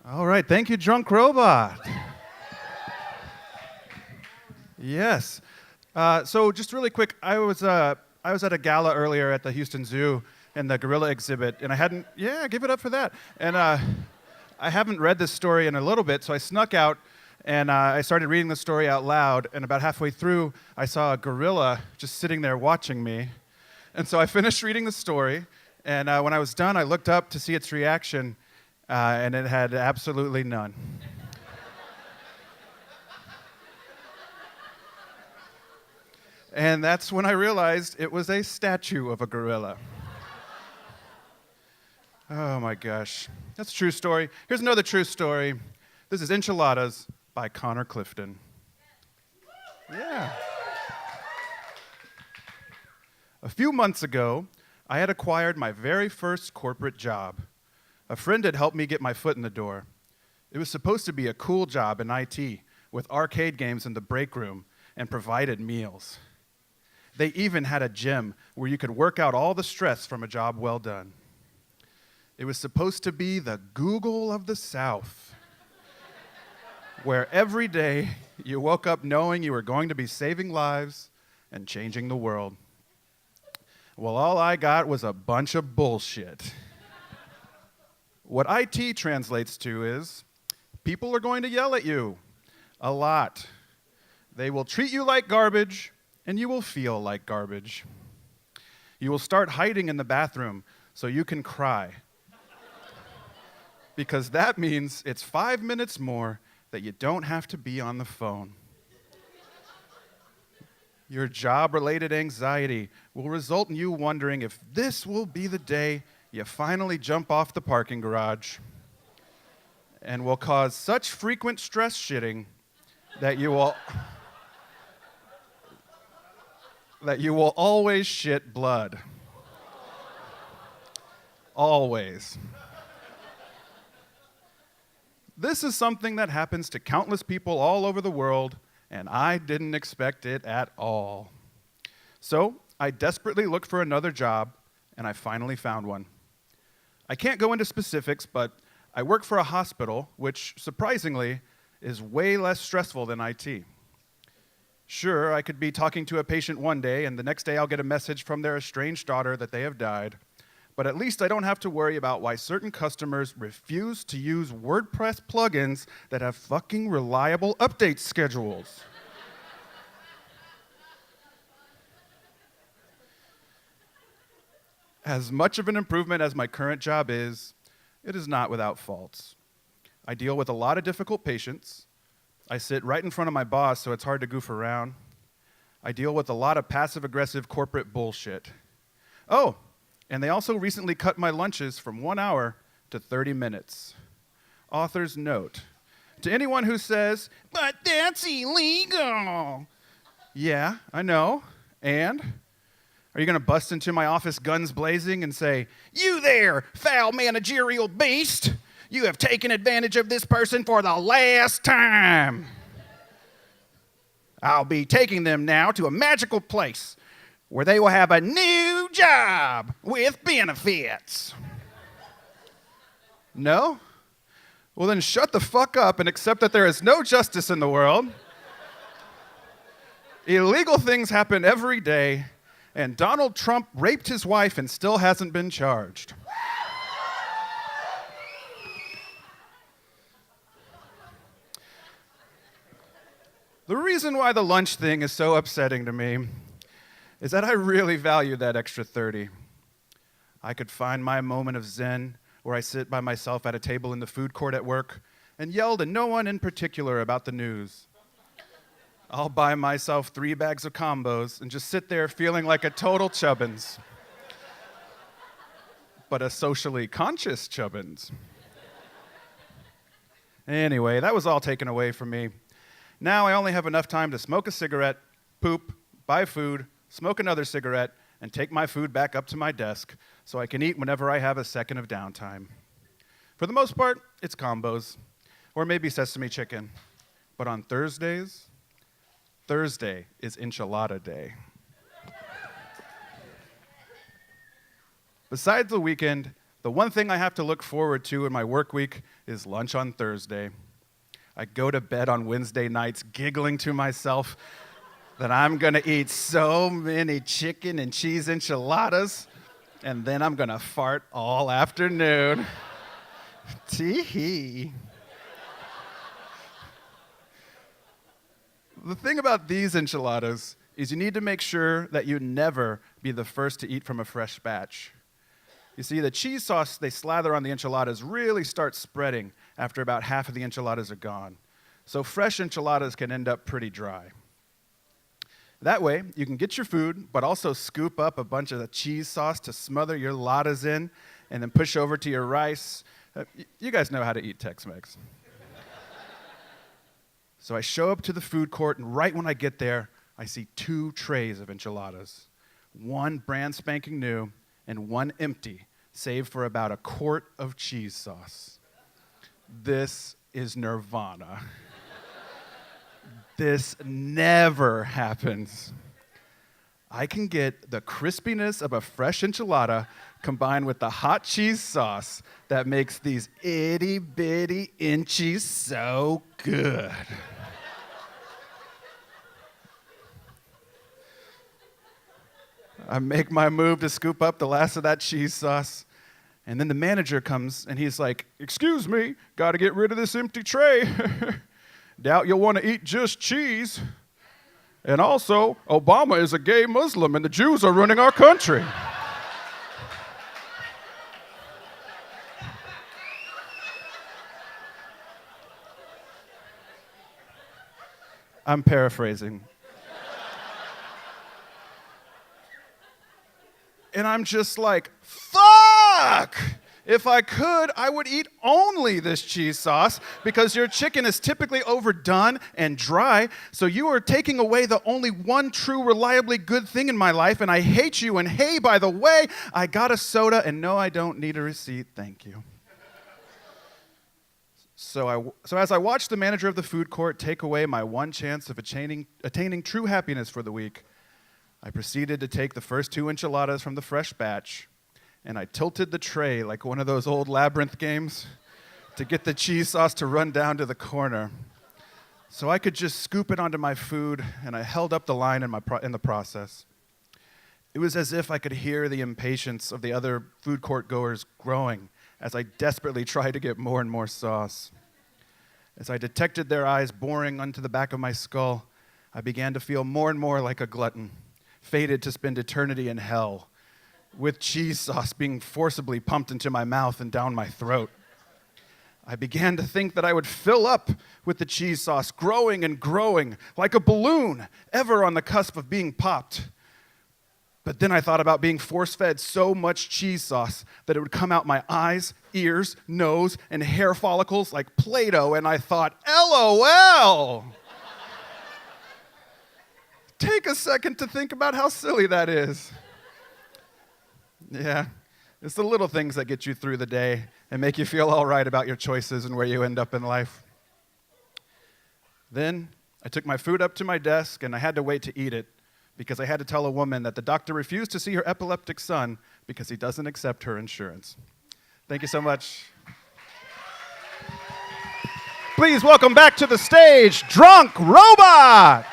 All right, thank you, Drunk Robot. Yes. So just really quick, I was at a gala earlier at the Houston Zoo in the gorilla exhibit, and I hadn't. Yeah, give it up for that. And I haven't read this story in a little bit, so I snuck out and I started reading the story out loud. And about halfway through, I saw a gorilla just sitting there watching me. And so I finished reading the story, and when I was done, I looked up to see its reaction, and it had absolutely none. And that's when I realized it was a statue of a gorilla. Oh my gosh. That's a true story. Here's another true story. This is Enchiladas by Connor Clifton. Yeah. A few months ago, I had acquired my very first corporate job. A friend had helped me get my foot in the door. It was supposed to be a cool job in IT with arcade games in the break room and provided meals. They even had a gym where you could work out all the stress from a job well done. It was supposed to be the Google of the South, where every day you woke up knowing you were going to be saving lives and changing the world. Well, all I got was a bunch of bullshit. What IT translates to is, people are going to yell at you a lot. They will treat you like garbage, and you will feel like garbage. You will start hiding in the bathroom so you can cry. Because that means it's 5 minutes more that you don't have to be on the phone. Your job-related anxiety will result in you wondering if this will be the day you finally jump off the parking garage, and will cause such frequent stress shitting that you will always shit blood. Always. This is something that happens to countless people all over the world, and I didn't expect it at all. So I desperately looked for another job, and I finally found one. I can't go into specifics, but I work for a hospital, which, surprisingly, is way less stressful than IT. Sure, I could be talking to a patient one day, and the next day I'll get a message from their estranged daughter that they have died. But at least I don't have to worry about why certain customers refuse to use WordPress plugins that have fucking reliable update schedules. As much of an improvement as my current job is, it is not without faults. I deal with a lot of difficult patients. I sit right in front of my boss, so it's hard to goof around. I deal with a lot of passive-aggressive corporate bullshit. Oh, and they also recently cut my lunches from 1 hour to 30 minutes. Author's note. To anyone who says, "But that's illegal." Yeah, I know. And? Are you going to bust into my office guns blazing and say, "You there, foul managerial beast! You have taken advantage of this person for the last time. I'll be taking them now to a magical place where they will have a new job with benefits." No? Well, then shut the fuck up and accept that there is no justice in the world. Illegal things happen every day, and Donald Trump raped his wife and still hasn't been charged. The reason why the lunch thing is so upsetting to me is that I really value that extra 30. I could find my moment of zen where I sit by myself at a table in the food court at work and yell to no one in particular about the news. I'll buy myself 3 bags of combos and just sit there feeling like a total Chubbins. But a socially conscious Chubbins. Anyway, that was all taken away from me. Now I only have enough time to smoke a cigarette, poop, buy food, smoke another cigarette, and take my food back up to my desk so I can eat whenever I have a second of downtime. For the most part, it's combos, or maybe sesame chicken. But on Thursdays, Thursday is enchilada day. Besides the weekend, The one thing I have to look forward to in my work week is lunch on Thursday. I go to bed on Wednesday nights giggling to myself that I'm going to eat so many chicken and cheese enchiladas, and then I'm going to fart all afternoon. Tee-hee. The thing about these enchiladas is you need to make sure that you never be the first to eat from a fresh batch. You see, the cheese sauce they slather on the enchiladas really starts spreading after about half of the enchiladas are gone. So fresh enchiladas can end up pretty dry. That way, you can get your food, but also scoop up a bunch of the cheese sauce to smother your ladas in, and then push over to your rice. You guys know how to eat Tex-Mex. So I show up to the food court, and right when I get there, I see 2 trays of enchiladas. One brand spanking new, and one empty, save for about a quart of cheese sauce. This is nirvana. This never happens. I can get the crispiness of a fresh enchilada combined with the hot cheese sauce that makes these itty-bitty inchies so good. I make my move to scoop up the last of that cheese sauce, and then the manager comes and he's like, "Excuse me, gotta get rid of this empty tray. Doubt you'll want to eat just cheese. And also, Obama is a gay Muslim and the Jews are running our country." I'm paraphrasing. And I'm just like, fuck! If I could, I would eat only this cheese sauce because your chicken is typically overdone and dry, so you are taking away the only one true, reliably good thing in my life, and I hate you, and hey, by the way, I got a soda, and no, I don't need a receipt, thank you. So as I watched the manager of the food court take away my one chance of attaining true happiness for the week, I proceeded to take the first 2 enchiladas from the fresh batch, and I tilted the tray like one of those old labyrinth games to get the cheese sauce to run down to the corner. So I could just scoop it onto my food, and I held up the line in the process. It was as if I could hear the impatience of the other food court goers growing as I desperately tried to get more and more sauce. As I detected their eyes boring onto the back of my skull, I began to feel more and more like a glutton, fated to spend eternity in hell, with cheese sauce being forcibly pumped into my mouth and down my throat. I began to think that I would fill up with the cheese sauce, growing and growing, like a balloon, ever on the cusp of being popped. But then I thought about being force-fed so much cheese sauce that it would come out my eyes, ears, nose, and hair follicles like Play-Doh, and I thought, LOL! Take a second to think about how silly that is. Yeah, it's the little things that get you through the day and make you feel all right about your choices and where you end up in life. Then I took my food up to my desk and I had to wait to eat it because I had to tell a woman that the doctor refused to see her epileptic son because he doesn't accept her insurance. Thank you so much. Please welcome back to the stage, Drunk Robot!